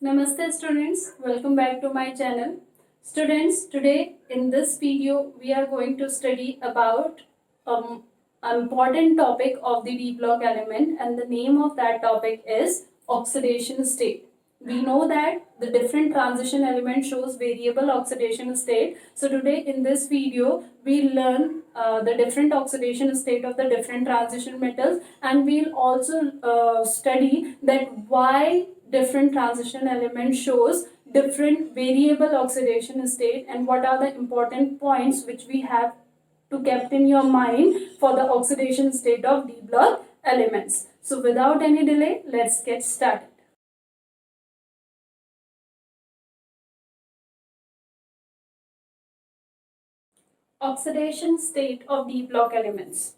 Namaste students, welcome back to my channel. Students, today in this video we are going to study about an important topic of the D block element, and the name of that topic is oxidation state. We know that the different transition element shows variable oxidation state. So today in this video we learn the different oxidation state of the different transition metals, and we'll also study that why different transition element shows different variable oxidation state, and what are the important points which we have to kept in your mind for the oxidation state of D block elements. So without any delay, let's get started. Oxidation state of D block elements.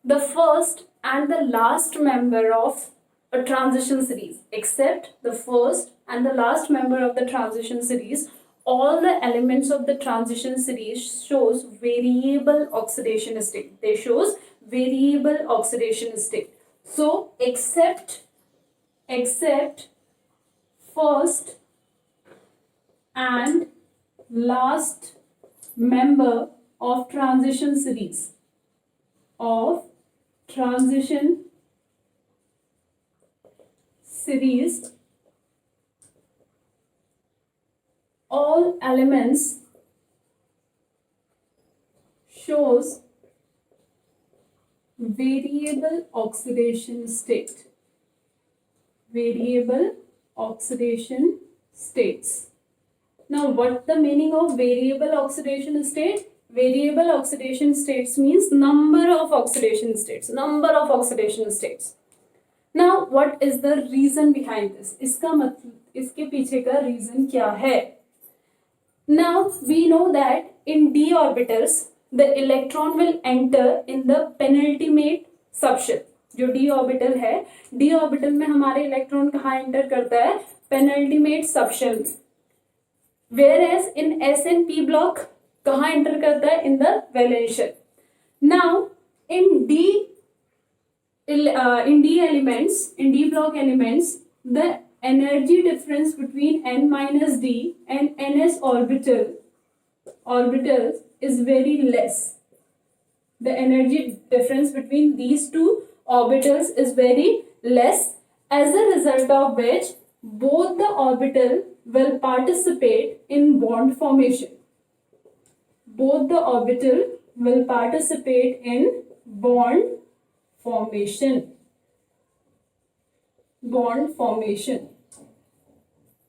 The first and the last member of a transition series, except the first and the last member of the transition series, all the elements of the transition series shows variable oxidation state. They shows variable oxidation state. So except first and last member of transition series all elements shows variable oxidation state. Variable oxidation states. Now, what the meaning of variable oxidation state? Variable oxidation states means number of oxidation states. Now, what is the reason behind this? इसके पीछे का reason क्या है? Now, we know that in d orbitals, the electron will enter in the penultimate subshell. जो d orbital है, d orbital में हमारे electron कहाँ एंटर करता है? पेनल्टीमेट सबशेल में. Whereas in S and P block कहाँ एंटर करता है? In the valence shell. Now in D block elements, the energy difference between n minus d and ns orbitals is very less. The energy difference between these two orbitals is very less, as a result of which both the orbital will participate in bond formation. Both the orbital will participate in bond formation.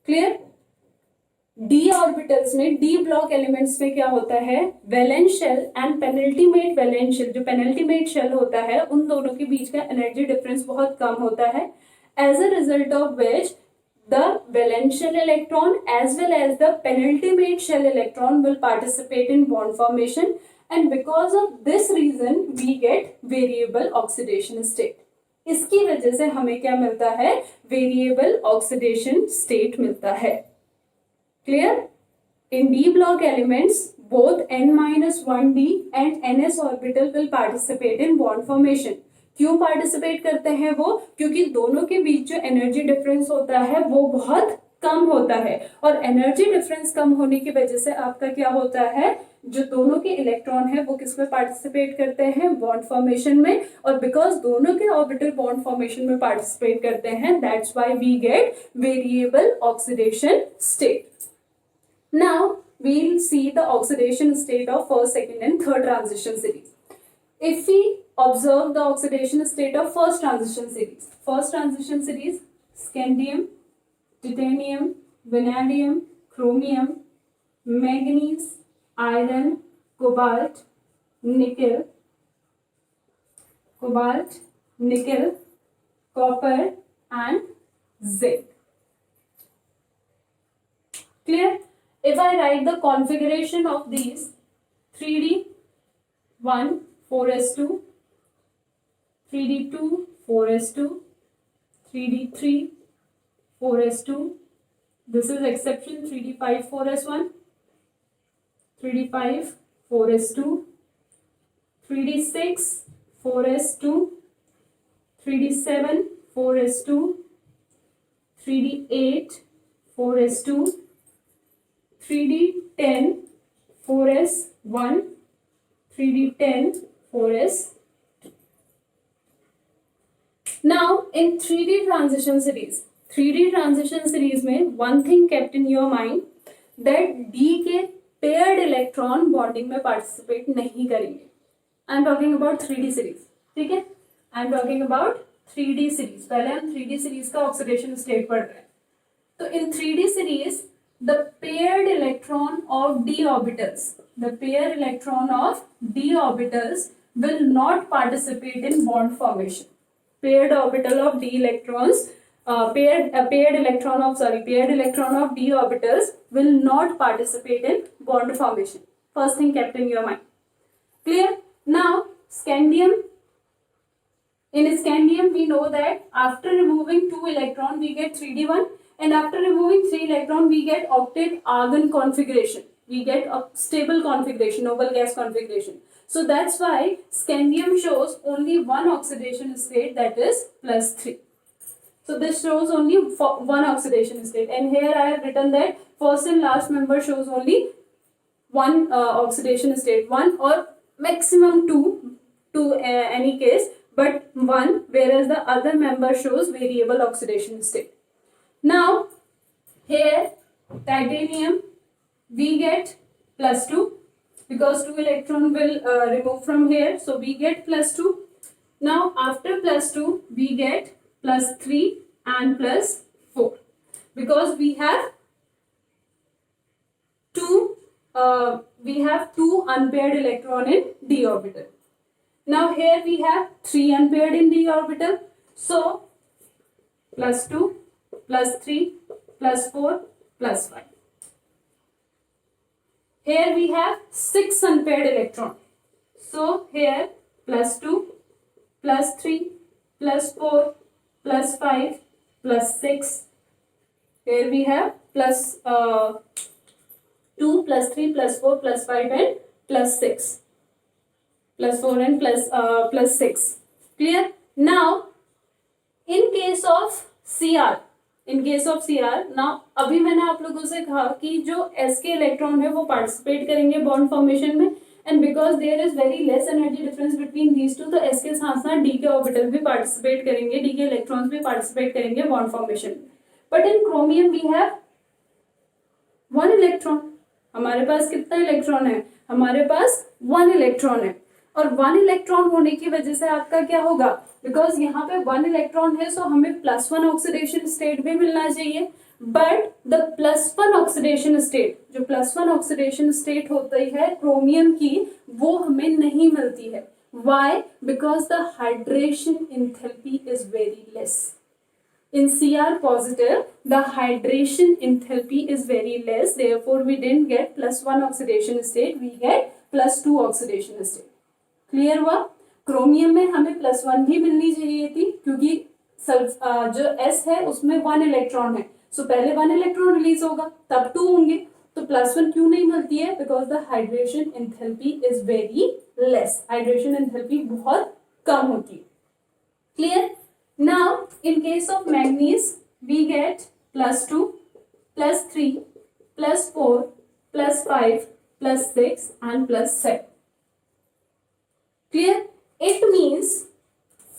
Clear? D orbitals में, D block elements में क्या होता है? Valence shell and penultimate valence shell. जो penultimate shell होता है, उन दोनों के बीच का एनर्जी डिफरेंस बहुत कम होता है. As a result of which the valence shell electron as well as the penultimate shell electron will participate in bond formation, and because of this reason we get variable oxidation state. इसकी वजह से हमें क्या मिलता है? Variable oxidation state मिलता है. Clear? In D block elements, both n-1d and ns orbital will participate in bond formation. क्यों पार्टिसिपेट करते हैं वो? क्योंकि दोनों के बीच जो एनर्जी डिफरेंस होता है वो बहुत कम होता है, और एनर्जी डिफरेंस कम होने की वजह से आपका क्या होता है? जो दोनों के इलेक्ट्रॉन है वो किसमें पार्टिसिपेट करते हैं? बॉन्ड फॉर्मेशन में. और बिकॉज दोनों के ऑर्बिटल बॉन्ड फॉर्मेशन में पार्टिसिपेट करते हैं, that's why we get variable oxidation state. Now we'll see the oxidation state of first, second and third transition series. If we observe the oxidation state of first transition series, scandium, titanium, vanadium, chromium, manganese, iron, cobalt, nickel, copper and zinc. Clear? If I write the configuration of these 3d1 4s2, 3d2 4s2, 3d3 4s2, this is exception 3d5 4s1, 3d5 4s2, 3d6 4s2, 3d7 4s2, 3d8 4s2, 3d10, 4s1, 3d10, 4s. Now in 3d transition series में one thing kept in your mind that d के paired electron bonding में participate नहीं करेंगे. I am talking about 3d series. ठीक है, I am talking about 3d series. पहले हम 3d series का oxidation state पढ़ रहे हैं. तो in 3d series the paired electron of d orbitals, will not participate in bond formation. Paired electron of d orbitals will not participate in bond formation. First thing kept in your mind. Clear? Now scandium. In scandium we know that after removing 2 electron we get 3d1, and after removing 3 electron we get octet argon configuration. We get a stable configuration, noble gas configuration. So that's why scandium shows only one oxidation state, that is +3. So this shows only one oxidation state, and here I have written that first and last member shows only one oxidation state, one or maximum two to any case, but one, whereas the other member shows variable oxidation state. Now here titanium we get +2 because 2 electron will remove from here, so we get +2. Now after +2 we get +3 and +4 because we have two unpaired electron in d orbital. Now here we have 3 unpaired in d orbital, so +2, +3, +4, +5. Here we have 6 unpaired electron, so here +2, +3, +4, +5, +6. Here we have +2, +3, +4, +5 and +6. +4 and +6. Clear? Now in case of Cr, now अभी मैंने आप लोगों से कहा कि जो s के electron है वो पार्टिसिपेट करेंगे बॉन्ड फॉर्मेशन में, and because there is very less energy difference between these two, तो s के साथ साथ d के ऑर्बिटल भी पार्टिसिपेट करेंगे, d के इलेक्ट्रॉन्स भी पार्टिसिपेट करेंगे बॉन्ड फॉर्मेशन में. But in chromium we have 1 electron. हमारे पास कितना इलेक्ट्रॉन है? हमारे पास 1 इलेक्ट्रॉन है, और 1 इलेक्ट्रॉन होने की वजह से आपका क्या होगा, बिकॉज यहाँ पे 1 इलेक्ट्रॉन है, सो हमें +1 ऑक्सीडेशन स्टेट भी मिलना चाहिए. बट द +1 ऑक्सीडेशन स्टेट, जो +1 ऑक्सीडेशन स्टेट होती है क्रोमियम की, वो हमें नहीं मिलती है. Why? Because the hydration enthalpy is very less. In Cr positive, the hydration enthalpy is very less. Therefore, we didn't get +1 oxidation state. We get +2 oxidation state. Clear हुआ? Chromium में हमें +1 भी मिलनी चाहिए थी, क्योंकि जो S है उसमें 1 इलेक्ट्रॉन है. सो पहले 1 इलेक्ट्रॉन रिलीज होगा, तब 2 होंगे. तो +1 क्यों नहीं मिलती है? Because the hydration enthalpy is very less. Hydration enthalpy बहुत कम होती है. Clear? Now in case of manganese we get +2, +3, +4, +5, +6 and +7. Clear? It means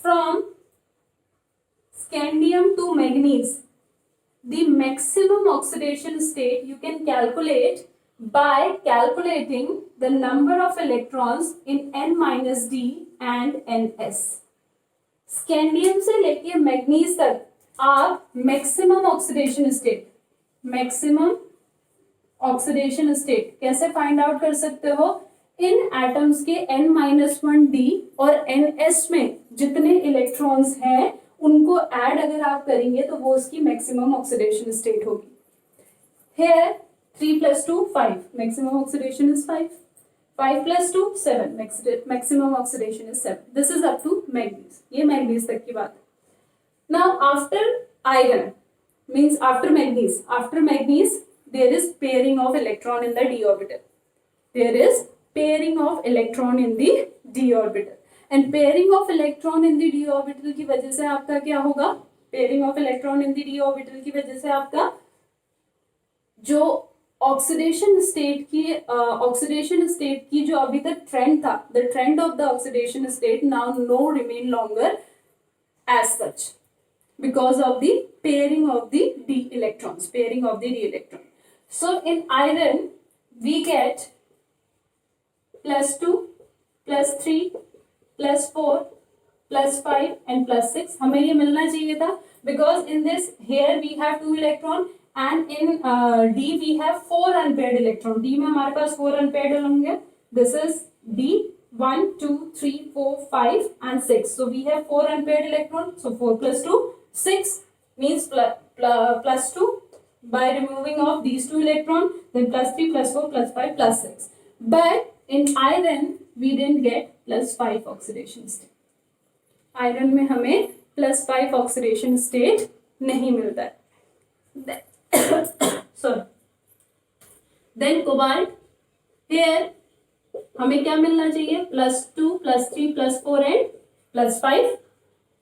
from scandium to manganese the maximum oxidation state you can calculate by calculating the number of electrons in n-d and ns. Scandium से लेके manganese तक आप maximum oxidation state कैसे find out कर सकते हो? इन atoms के n-1d और ns में जितने इलेक्ट्रॉन्स हैं उनको ऐड अगर आप करेंगे तो वो उसकी मैक्सिमम ऑक्सीडेशन स्टेट होगी. Here 3 + 2 5, maximum oxidation is 5. 5 + 2 7, maximum oxidation is 7. This is up to manganese. ये manganese तक की बात. Now after iron means after manganese there is pairing of electron in the d orbital. There is pairing of electron in the d orbital. And pairing of electron in the d orbital की वजह से आपका क्या होगा? Pairing of electron in the d orbital की वजह से आपका जो ऑक्सीडेशन स्टेट की जो अभी तक ट्रेंड था, the trend of the oxidation state now no remain longer as such because of the pairing of the d electrons, pairing of the d electron. So in iron we get +2, +3, +4, +5 and +6. हमें ये मिलना चाहिए था because in this here we have 2 electron and in d we have 4 unpaired electron. d में हमारे पास 4 unpaired होंगे. This is d 1 2 3 4 5 and 6. So we have 4 unpaired electron. So 4 + 2 6 means +2 by removing of these 2 electron, then +3 +4 +5 +6. But in iron we didn't get +5 oxidation state. Iron में हमें +5 oxidation state नहीं मिलता है. Sorry. Then cobalt, here हमें क्या मिलना चाहिए? +2 +3 +4 and +5.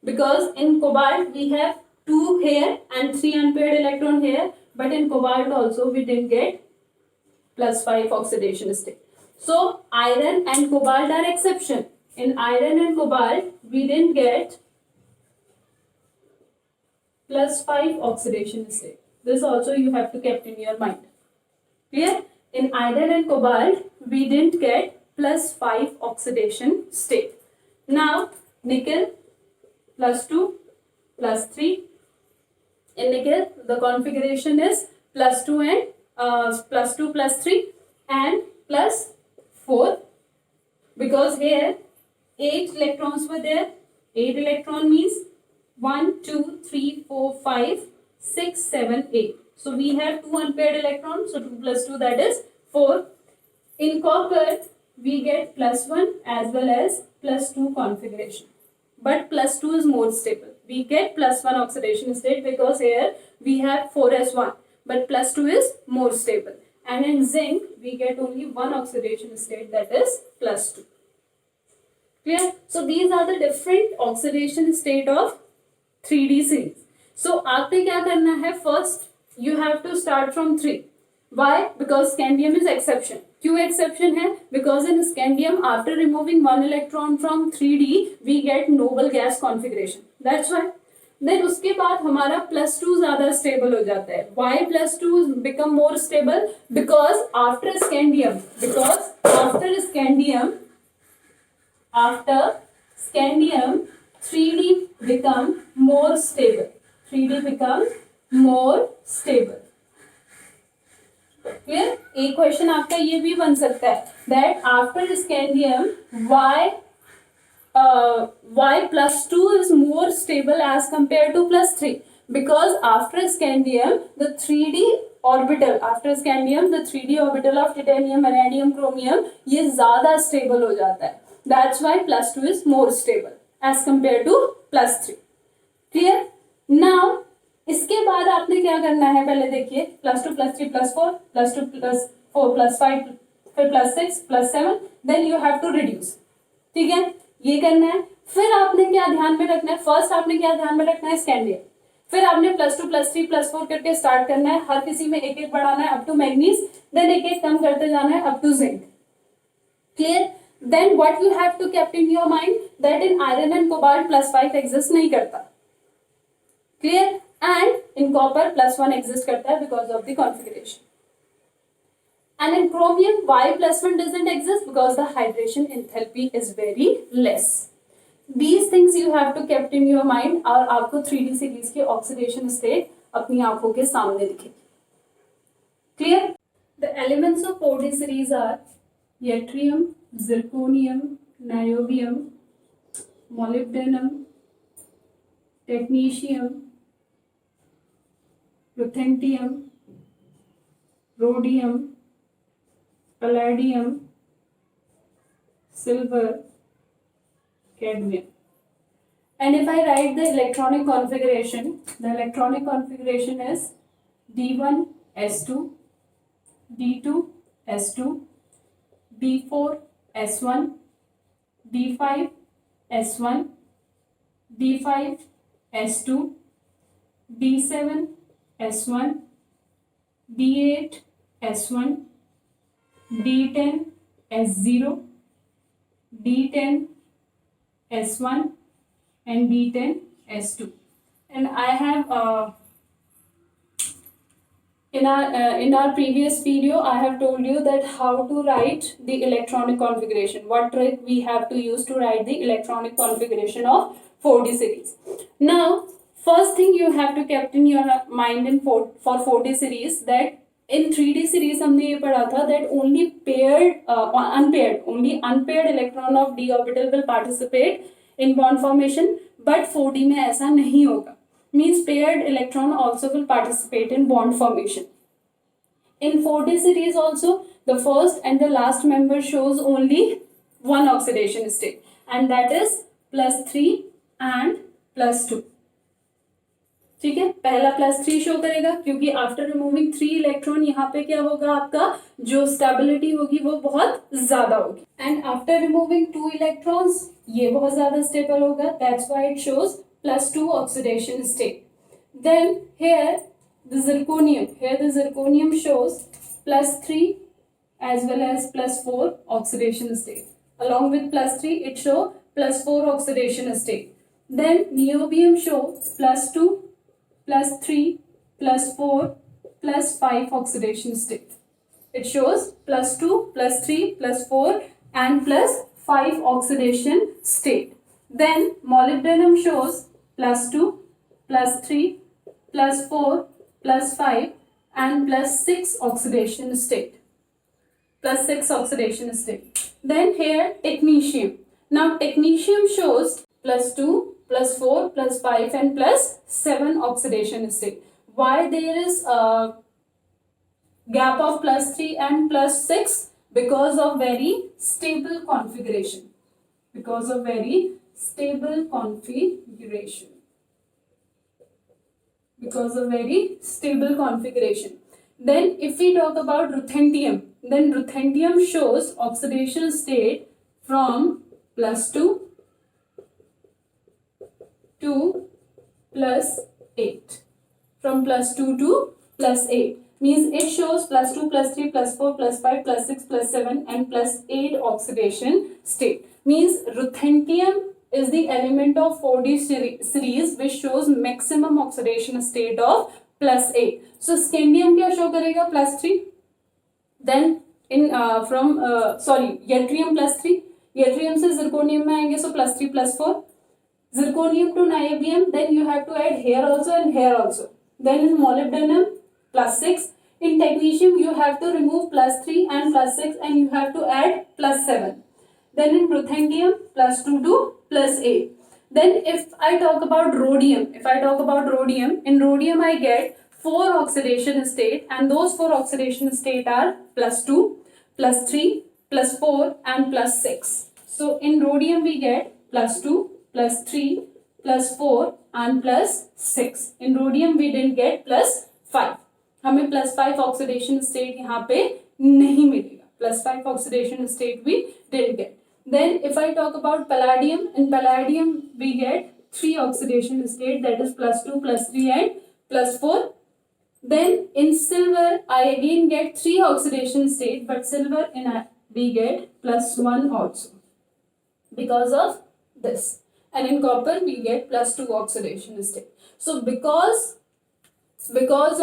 Because in cobalt we have 2 here and 3 unpaired electron here, but in cobalt also we didn't get +5 oxidation state. So iron and cobalt are exception. In iron and cobalt we didn't get +5 oxidation state. This also you have to keep in your mind. Clear? In iron and cobalt we didn't get +5 oxidation state. Now nickel +2 +3. In nickel the configuration is +2 and +2 +3 and +4, because here 8 electrons were there. 8 electron means 1 2 3 4 5 6 7 8. So we have 2 unpaired electrons, so 2 + 2 that is 4. In copper we get +1 as well as +2 configuration, but +2 is more stable. We get +1 oxidation state because here we have 4s1, but +2 is more stable. And in zinc we get only 1 oxidation state, that is +2. Clear? So these are the different oxidation state of 3D series. So आपने क्या करना है? First you have to start from 3. Why? Because scandium is exception. क्यों exception है? Because in scandium after removing 1 electron from 3D we get noble gas configuration. That's why. Then उसके बाद हमारा +2 ज्यादा stable हो जाता है. Why +2 become more stable? Because after scandium 3D become more stable. 3D become more stable. Clear? एक question आपका ये भी बन सकता है that after scandium why +2 is more stable as compared to +3? Because after scandium the 3D orbital of titanium, vanadium, chromium ये ज्यादा stable हो जाता है. That's why +2 is more stable as compared to +3. Clear? Now इसके बाद आपने क्या करना है? पहले देखिए +2 +3 +4 +2 +4 +5 फिर +6 +7, then you have to reduce. ठीक है, ये करना है. फिर आपने क्या ध्यान में रखना है? फर्स्ट आपने क्या ध्यान में रखना है? स्कैंडियम. फिर आपने +2 +3 +4 करके स्टार्ट करना है. हर किसी में एक एक बढ़ाना है अप टू मैग्नीज, देन एक एक कम करते जाना है up to zinc. Clear? Then what you have to keep in your mind that in iron and cobalt +5 exist नहीं करता. Clear? And in copper +1 exist करता है because of the configuration. And in chromium why +1 doesn't exist? Because the hydration enthalpy is very less. These things you have to keep in your mind और आपको 3D series की oxidation state अपनी आंखों के सामने दिखेगी. Clear? The elements of 4D series are yttrium, zirconium, niobium, molybdenum, technetium, ruthenium, rhodium, palladium, silver, cadmium. And if I write the electronic configuration, the electronic configuration is D1s2, D2s2, D4s1, D5s1, D5s2, D7s1, D8S1, D10S0, D10S1 and D10S2. And I have in our previous video I have told you that how to write the electronic configuration, what trick we have to use to write the electronic configuration of 4D series. Now first thing you have to keep in your mind for 4D series that in 3D series हमने ये पढ़ा था that only unpaired electron of d orbital will participate in bond formation, but 4D में ऐसा नहीं होगा. Means paired electron also will participate in bond formation. In 4D series also, the first and the last member shows only one oxidation state, and that is +3 and +2. ठीक है, पहला +3 show करेगा क्योंकि after removing 3 electron यहाँ पे क्या होगा, आपका जो स्टेबिलिटी होगी वो बहुत ज्यादा होगी. एंड आफ्टर रिमूविंग 2 इलेक्ट्रॉन्स ये बहुत ज्यादा स्टेबल होगा. That's why it shows +2 oxidation state. Then here the zirconium shows +3 as well as +4 oxidation state. Along with +3 it show +4 oxidation state. Then niobium show +2, +3, +4, +5 oxidation state. It shows +2, +3, +4 and +5 oxidation state. Then molybdenum shows +2, +3, +4, +5 and +6 oxidation state. Then here technetium. Now technetium shows +2, +4, +5 and +7 oxidation state. Why there is a gap of +3 and +6? Because of very stable configuration. Then if we talk about ruthenium, then ruthenium shows oxidation state from +2 to +8. From +2 to +8 means it shows +2, +3, +4, +5, +6, +7 and +8 oxidation state. Means ruthenium is the element of 4D series which shows maximum oxidation state of +8. So scandium क्या show करेगा, +3. Then in yttrium +3. Yttrium से zirconium में आएंगे, so +3, +4. Zirconium to niobium, then you have to add here also and here also. Then in molybdenum +6. In technetium you have to remove +3 and +6 and you have to add +7. Then in ruthenium +2 to +8. Then if I talk about rhodium, in rhodium I get 4 oxidation state, and those 4 oxidation state are +2, +3, +4 and +6. So in rhodium we get +2, +3, +4 and +6. In rhodium we didn't get +5. हमें +5 oxidation state यहाँ पे नहीं मिलेगा. +5 oxidation state we didn't get. Then if I talk about palladium, in palladium we get 3 oxidation state, that is +2, +3 and +4. Then in silver I again get 3 oxidation state, but silver we get +1 also because of this. And in copper we get +2 oxidation state. So because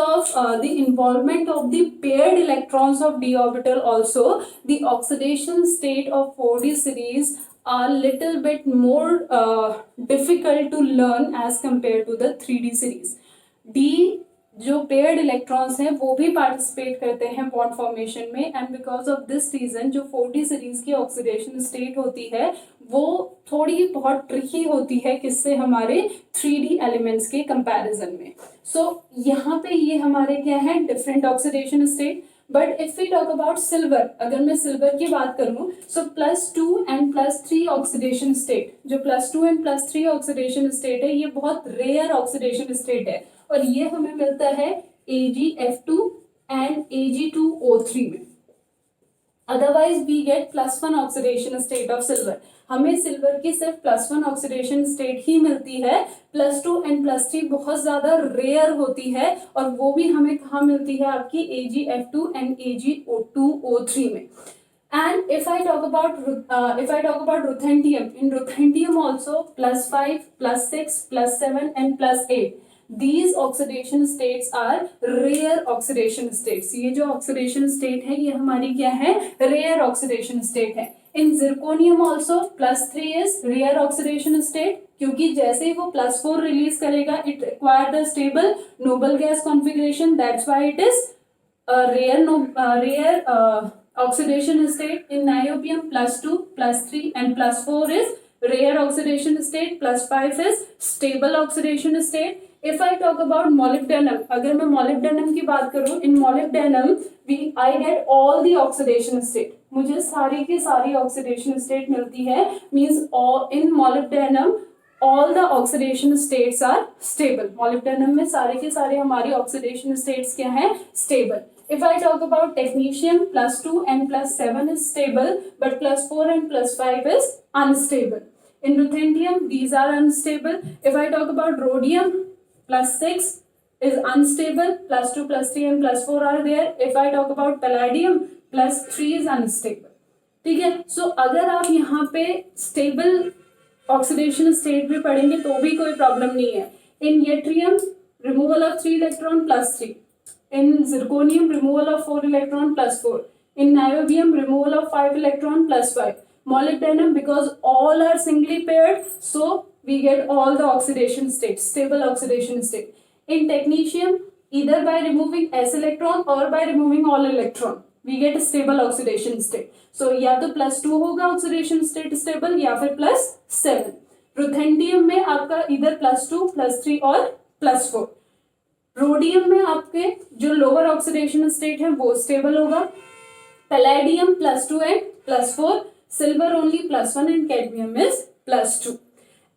of the involvement of the paired electrons of d orbital also, the oxidation state of 4D series are little bit more difficult to learn as compared to the 3D series. D जो paired electrons हैं वो भी participate करते हैं bond formation में, and because of this reason जो 4D series की oxidation state होती है वो थोड़ी बहुत ट्रिकी होती है किससे, हमारे 3D एलिमेंट्स के कंपैरिजन में. सो यहाँ पे ये हमारे क्या है, different oxidation state. But if we talk about silver, अगर मैं सिल्वर की बात करूं, सो +2 एंड +3 ऑक्सीडेशन स्टेट, जो +2 एंड +3 ऑक्सीडेशन स्टेट है ये बहुत रेयर ऑक्सीडेशन स्टेट है, और ये हमें मिलता है AgF2 एंड Ag2O3 में. Otherwise we get +1 oxidation state of silver. हमें सिल्वर की सिर्फ +1 ऑक्सीडेशन स्टेट ही मिलती है, +2 एंड +3 बहुत ज्यादा रेयर होती है, और वो भी हमें कहाँ मिलती है, आपकी AgF2 एंड AgO2O3 में। And if I talk about ruthenium, in ruthenium also +5, +6, +7 and +8, these oxidation states are rare oxidation states। ये जो oxidation state है ये हमारी क्या है, rare oxidation state है। In zirconium also +3 is rare oxidation state, क्योंकि जैसे ही वो +4 रिलीज करेगा it require the stable noble gas configuration, that's why it is rare oxidation state. In niobium +2, +3 and +4 is rare oxidation state, +5 is stable oxidation state. If I talk about molybdenum, अगर मैं molybdenum की बात करूं, in molybdenum I get all the oxidation state, मुझे सारी की सारी oxidation state मिलती है, means all in molybdenum all the oxidation states are stable। molybdenum में सारे के सारे हमारी oxidation states क्या है, stable। If I talk about technetium, +2 and +7 is stable, but +4 and +5 is unstable. In ruthenium, these are unstable. If I talk about rhodium, +6 is unstable, +2, +3 and +4 are there. If I talk about palladium, +3 is unstable. ठीक है, so अगर आप यहाँ पे stable oxidation state भी पढ़ेंगे तो भी कोई प्रॉब्लम नहीं है। In yttrium, removal of 3 electron +3. In zirconium, removal of 4 electron +4. In niobium, removal of 5 electron +5. Molybdenum, because all are singly paired, so we get all the oxidation states, stable oxidation state. In technetium, either by removing s electron or by removing all electron, we get a stable oxidation state. So या तो +2 होगा oxidation state stable या फिर +7. रुथेंडियम में आपका इधर +2, +3 और +4। Rhodium में आपके जो लोअर ऑक्सीडेशन स्टेट है वो स्टेबल होगा। Palladium +2 and +4, silver only +1 and cadmium is +2।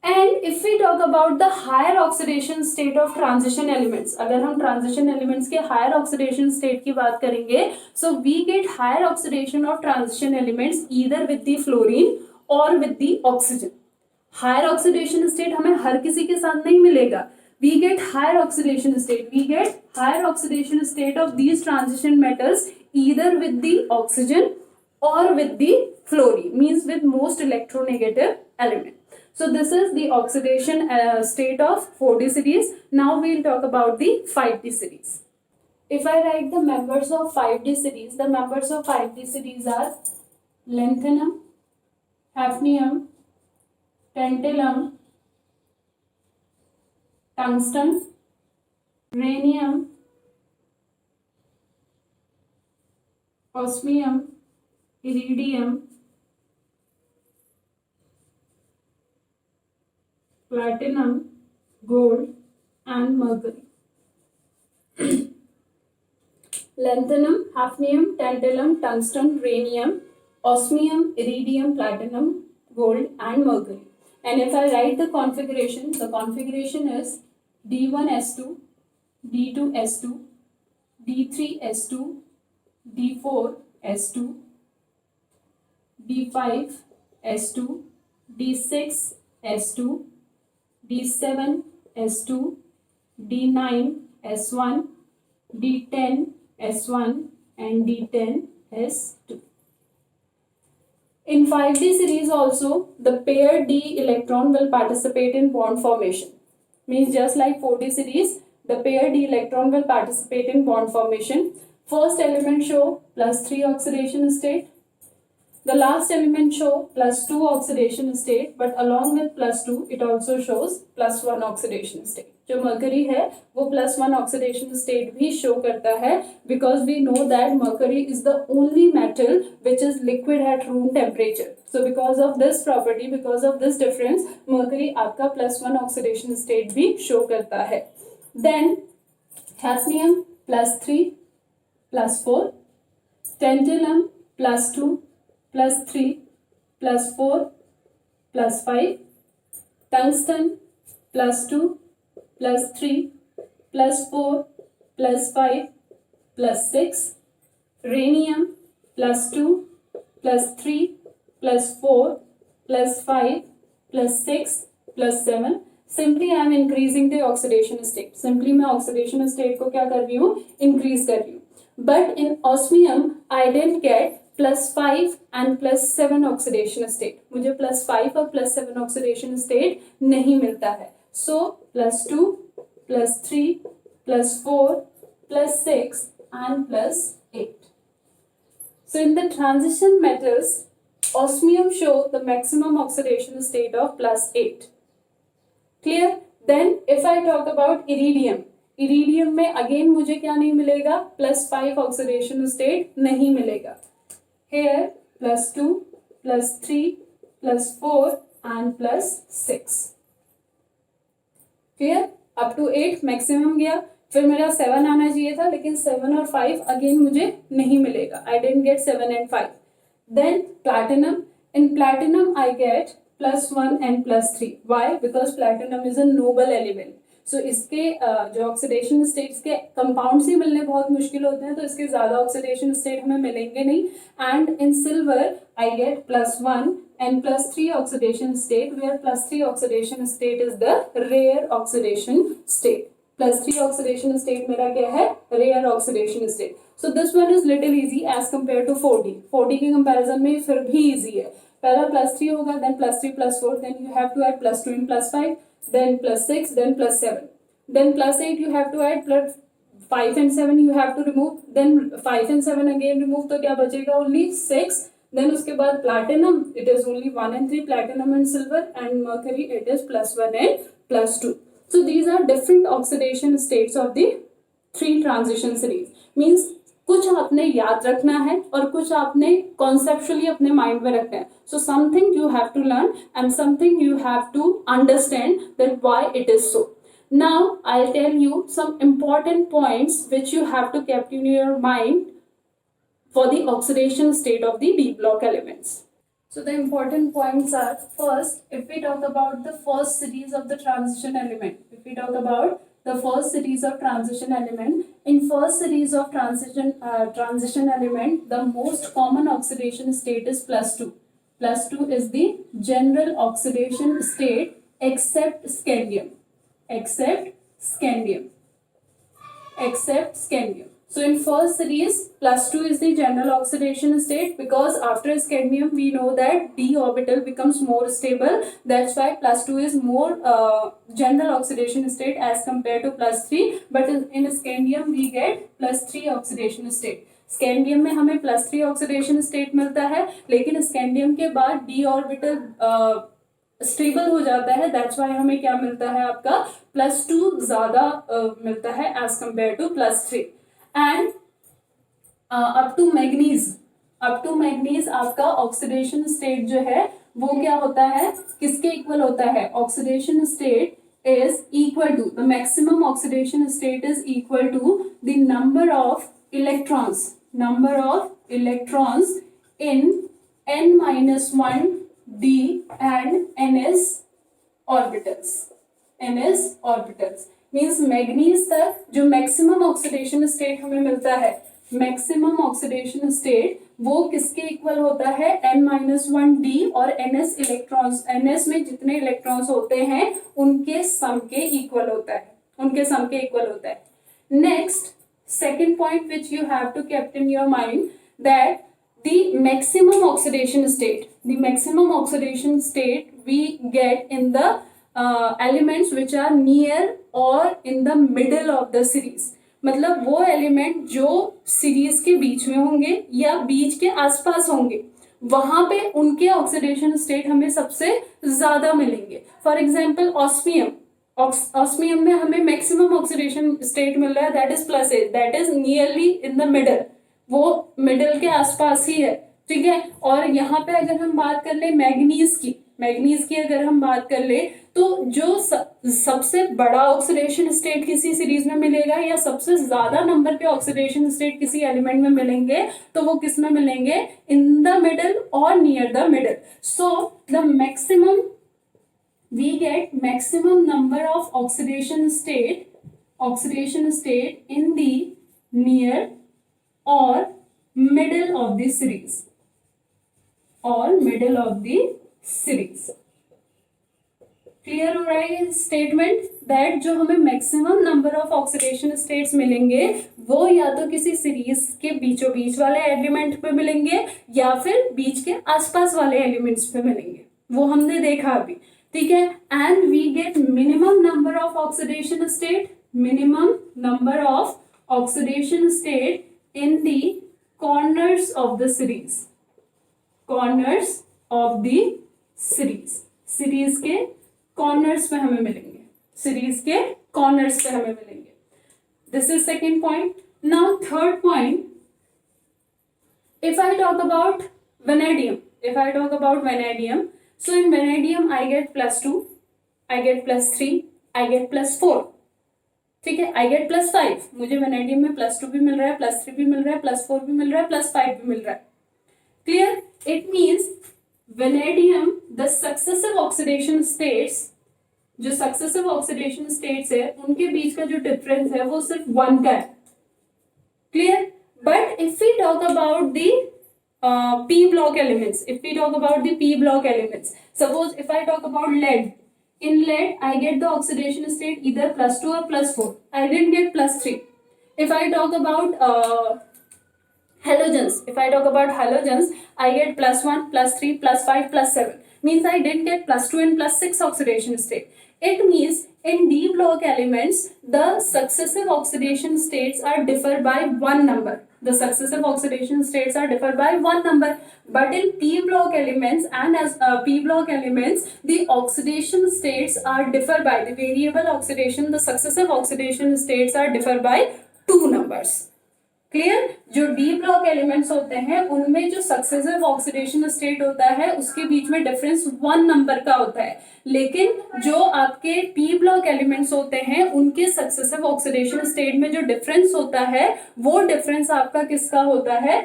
And if we talk about the higher oxidation state of transition elements, अगर हम ट्रांजिशन एलिमेंट्स के हायर ऑक्सीडेशन स्टेट की बात करेंगे, so we get higher oxidation of transition elements either with the fluorine or with the oxygen. Higher oxidation state हमें हर किसी के साथ नहीं मिलेगा। We get higher oxidation state. We get higher oxidation state of these transition metals either with the oxygen or with the fluorine, means with most electronegative element. So this is the oxidation state of 4D series. Now we'll talk about the 5D series. If I write the members of 5D series, the members of 5D series are lanthanum, hafnium, tantalum, tungsten, rhenium, osmium, iridium, platinum, gold and mercury. Lanthanum, hafnium, tantalum, tungsten, rhenium, osmium, iridium, platinum, gold and mercury. And if I write the configuration is D1S2, D2S2, D3S2, D4S2, D5S2, D6S2, D7S2, D9S1, D10S1 and D10S2. In 5D series also, the pair D electron will participate in bond formation. Means just like 4D series, the pair D electron will participate in bond formation. First element show +3 oxidation state. The last element show +2 oxidation state, but along with +2, it also shows +1 oxidation state. जो mercury है वो +1 oxidation state भी show करता है, because we know that mercury is the only metal which is liquid at room temperature. So because of this property, because of this difference, mercury आपका +1 oxidation state भी show करता है। Then hafnium +3 +4, tantalum +2 +3 +4 +5, tungsten +2 +3 +4 +5 +6, rhenium +2 +3 +4 +5 +6 +7. Simply I am increasing the oxidation state. Simply मैं oxidation state को क्या कर रही हूँ, इंक्रीज कर रही हूँ. But in osmium I didn't get +5 and +7 oxidation state. मुझे +5 और +7 ऑक्सीडेशन स्टेट नहीं मिलता है. सो +2 +3 +4 +6 and +8. So in the transition metals, osmium show the maximum oxidation state of +8. Clear? Then if I talk about iridium, iridium में again मुझे क्या नहीं मिलेगा, +5 oxidation state नहीं मिलेगा. Here +2 +3 +4 and +6. Clear? Up to 8 maximum गया. फिर मेरा 7 आना चाहिए था, लेकिन 7 और 5 अगेन मुझे नहीं मिलेगा. I didn't get 7 and 5. Then platinum. In platinum I get +1 and +3. Why? Because platinum is a noble element. So इसके जो ऑक्सीडेशन स्टेट्स के कंपाउंड्स ही मिलने बहुत मुश्किल होते हैं, तो इसके ज्यादा ऑक्सीडेशन स्टेट हमें मिलेंगे नहीं. And in silver I get +1 and +3 oxidation state, where +3 oxidation state is the rare oxidation state. +3 oxidation state मेरा क्या है, rare oxidation state. So this one is little easy as compared to 4D. 4D के comparison में फिर भी easy है. पहला +3 होगा, then +3 +4, then you have to add +2 and +5, then +6, then +7, then +8 you have to add, +5 and 7 you have to remove, then 5 and 7 again remove, तो क्या बचेगा, only 6. Then उसके बाद platinum, it is only 1 and 3, platinum and silver, and mercury it is +1 and +2. So these are different oxidation states of the 3 transition series. Means कुछ आपने याद रखना है और कुछ आपने conceptually अपने mind में रखना है. So something you have to learn and something you have to understand that why it is so. Now I'll tell you some important points which you have to keep in your mind for the oxidation state of the D block elements. So the important points are, first, if we talk about the first series of the transition element, in first series of transition element, the most common oxidation state is +2. +2 is the general oxidation state except scandium. So in first series, +2 is the general oxidation state, because after scandium we know that d orbital becomes more stable. That's why +2 is more general oxidation state as compared to +3. But in scandium we get +3 oxidation state. Scandium में हमें +3 oxidation state मिलता है, लेकिन scandium के बाद d orbital stable हो जाता है. दैट्स वाई हमें क्या मिलता है, आपका +2 ज्यादा मिलता है as compare to +3. And up to manganese आपका ऑक्सीडेशन स्टेट जो है वो क्या होता है, किसके इक्वल होता है, oxidation state is equal to, the maximum oxidation state is equal to the number of electrons in n-1 d and ns orbitals. Means manganese तक जो मैक्सिमम ऑक्सीडेशन स्टेट हमें मिलता है, मैक्सिमम ऑक्सीडेशन स्टेट वो किसके equal होता है, n-1 d और ns इलेक्ट्रॉन्स, ns में जितने इलेक्ट्रॉन्स होते हैं उनके सम के इक्वल होता है. Next, second point which you have to keep in your mind, that the maximum oxidation state we get in the elements which are near or in the middle of the series. मतलब वो element जो series के बीच में होंगे या बीच के आसपास होंगे, वहां पे उनके ऑक्सीडेशन स्टेट हमें सबसे ज्यादा मिलेंगे. फॉर एग्जाम्पल ऑस्मियम में हमें मैक्सिमम ऑक्सीडेशन स्टेट मिल रहा है, that is +8, that is nearly in the middle, वो मिडल के आसपास ही है. ठीक है. और यहाँ पे अगर हम बात कर ले मैग्नीज की अगर हम बात कर ले, तो जो सबसे बड़ा ऑक्सीडेशन स्टेट किसी सीरीज में मिलेगा या सबसे ज्यादा नंबर के ऑक्सीडेशन स्टेट किसी एलिमेंट में मिलेंगे, तो वो किस में मिलेंगे, इन द मिडल और near the middle. So the maximum we get maximum number of oxidation state in the near or middle of the series. और middle of the series. Clear हो रहा है ये स्टेटमेंट दैट जो हमें maximum number of oxidation states मिलेंगे वो या तो किसी सीरीज के बीचों बीच वाले एलिमेंट पे मिलेंगे या फिर बीच के आसपास वाले एलिमेंट्स पे मिलेंगे, वो हमने देखा अभी, ठीक है। And we get minimum number of oxidation state, minimum number of oxidation state in the corners of the series, corners of the series, series के कॉर्नर्स पे हमें मिलेंगे, सीरीज के कॉर्नर्स पे हमें मिलेंगे। This is second point. Now third point, if I talk about vanadium, if I talk about vanadium, so in vanadium I get +2, I get +3, I get +4, ठीक है, I get +5, मुझे vanadium में +2 भी मिल रहा है, +3 भी मिल रहा है, +4 भी मिल रहा है, +5 भी मिल रहा है। Clear? It means vanadium the successive oxidation states, जो सक्सेसिव ऑक्सीडेशन स्टेट्स है उनके बीच का जो डिफरेंस है वो सिर्फ 1 का है। Clear? But if we talk about the p block elements, if we talk about the p block elements, suppose if I talk about lead, in lead I get the oxidation state either +2 or +4, I didn't get +3. If I talk about halogens, if I talk about halogens, I get +1, +3, +5, +7, means I didn't get +2 and +6 oxidation state. It means in d block elements the successive oxidation states are differ by 1 number, the successive oxidation states are differ by 1 number, but in p block elements and as p block elements the oxidation states are differ by the variable oxidation, the successive oxidation states are differ by 2 numbers. Clear? जो D block elements होते हैं उनमें जो successive oxidation state होता है उसके बीच में difference 1 number का होता है, लेकिन जो आपके पी ब्लॉक एलिमेंट्स होते हैं उनके सक्सेसिव ऑक्सीडेशन स्टेट में जो डिफरेंस होता है वो डिफरेंस आपका किसका होता है?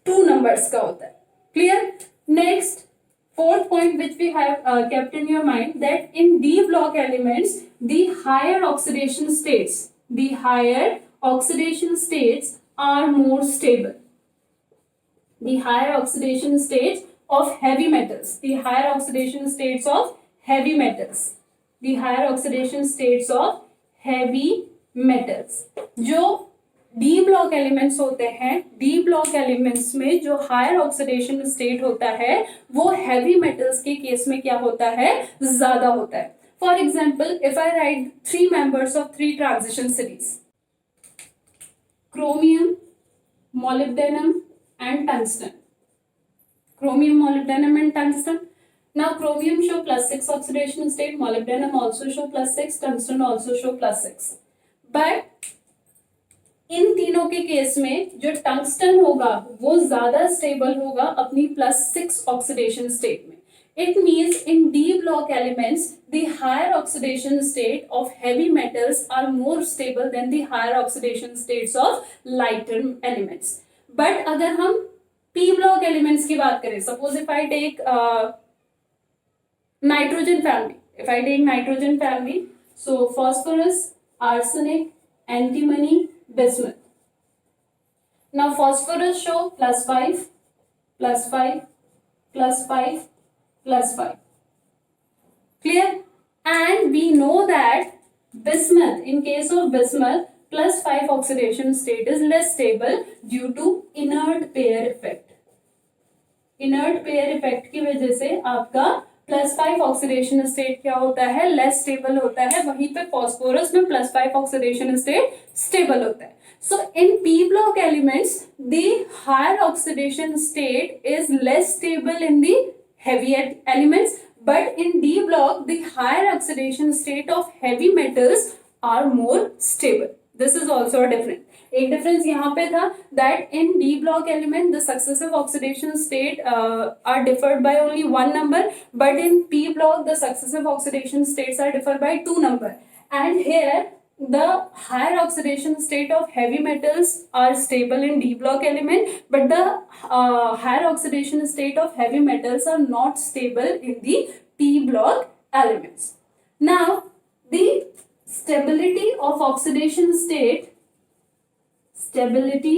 2 नंबर्स का होता है। Clear? Next fourth point which we have kept in your mind, that in d block elements the higher oxidation states are more stable. The higher oxidation states of heavy metals, the higher oxidation states of heavy metals, the higher oxidation states of heavy metals. जो D block elements होते हैं, D block elements में जो higher oxidation state होता है वो heavy metals के case में क्या होता है? ज्यादा होता है। For example, if I right 3 members of 3 transition series, chromium, molybdenum and tungsten. Chromium, molybdenum and tungsten. Now chromium show +6 oxidation state, molybdenum also show +6, tungsten also show +6. But इन तीनों के केस में जो टंगस्टन होगा वो ज्यादा stable होगा अपनी +6 oxidation state में। It means in d block elements the higher oxidation state of heavy metals are more stable than the higher oxidation states of lighter elements. But अगर हम p block elements की बात करें, suppose if I take nitrogen family, if I take nitrogen family, so phosphorus, arsenic, antimony, bismuth. Now phosphorus show +5, +5, +5, +5. Clear? And we know that bismuth, in case of bismuth, +5 oxidation state is less stable due to inert pair effect. Inert pair effect की वजह से आपका +5 oxidation state क्या होता है? Less stable होता है। वहीं पे फॉस्फोरस में +5 ऑक्सीडेशन स्टेट स्टेबल होता है। So in p block elements the higher oxidation state is less stable in the heavy elements, but in d block the higher oxidation state of heavy metals are more stable. This is also a difference. एक difference यहाँ पे था that in d block element the successive oxidation state are differed by only 1 number, but in p block the successive oxidation states are differed by 2 number. And here the higher oxidation state of heavy metals are stable in d block element, but the higher oxidation state of heavy metals are not stable in the p block elements. Now the stability of oxidation state, stability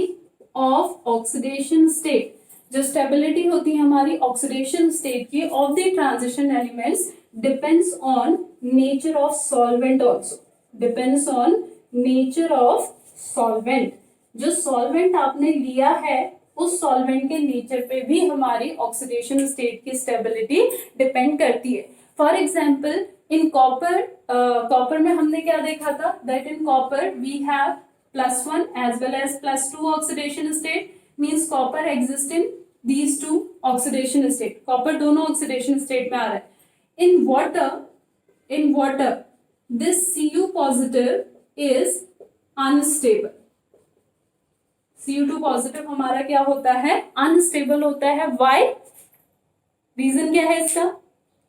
of oxidation state, जो stability होती है हमारी oxidation state की of the transition elements depends on nature of solvent also, depends on nature of solvent. जो solvent आपने लिया है उस सॉल्वेंट के नेचर पे भी हमारी ऑक्सीडेशन स्टेट की स्टेबिलिटी डिपेंड करती है। For example in copper, copper में हमने क्या देखा था, that in copper we have +1 as well as +2 oxidation state, means copper exist in these two oxidation state, copper दोनों oxidation state में आ रहा है। in water this Cu positive is unstable, Cu2 positive हमारा क्या होता है, अनस्टेबल होता है। why, रीजन क्या है इसका,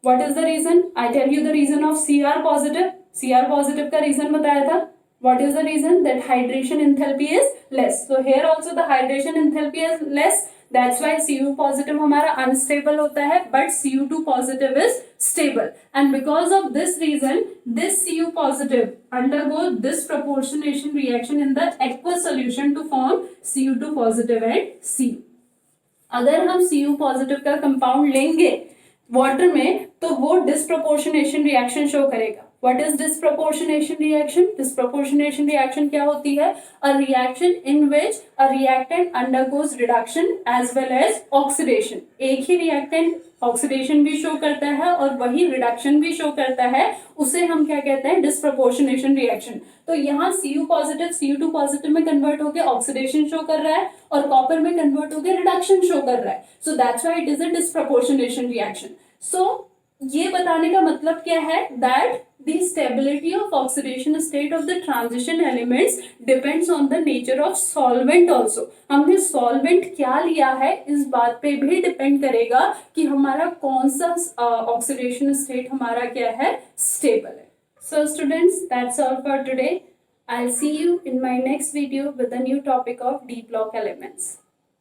what is the reason, I tell you the reason of Cr positive, Cr positive का रीजन बताया था। What is the reason, that hydration enthalpy is less, so here also the hydration enthalpy is less, that's why Cu positive हमारा unstable होता है, but Cu2 positive is stable, and because of this reason this Cu positive undergo this proportionation reaction in the aqueous solution to form Cu2 positive and Cu। अगर हम Cu positive का compound लेंगे water में तो वो disproportionation reaction show करेगा। What is disproportionation reaction, disproportionation reaction क्या होती है, a reaction in which a reactant undergoes reduction as well as oxidation. एक ही रिएक्टेंट ऑक्सीडेशन भी शो करता है और वही रिडक्शन भी शो करता है, उसे हम क्या कहते हैं, डिस्प्रोपोर्शनेशन रिएक्शन। तो यहाँ Cu पॉजिटिव Cu2 पॉजिटिव में कन्वर्ट होकर ऑक्सीडेशन शो कर रहा है और कॉपर में कन्वर्ट होकर रिडक्शन शो कर रहा है, so that's why it is a disproportionation reaction. So ये बताने का मतलब क्या है, that the stability of oxidation state of the transition elements depends on the nature of solvent also. हमने सॉल्वेंट क्या लिया है इस बात पे भी डिपेंड करेगा कि हमारा कौन सा ऑक्सीडेशन स्टेट हमारा क्या है, स्टेबल है। So students, that's all for today. I'll see you in my next video with a new topic of D block elements.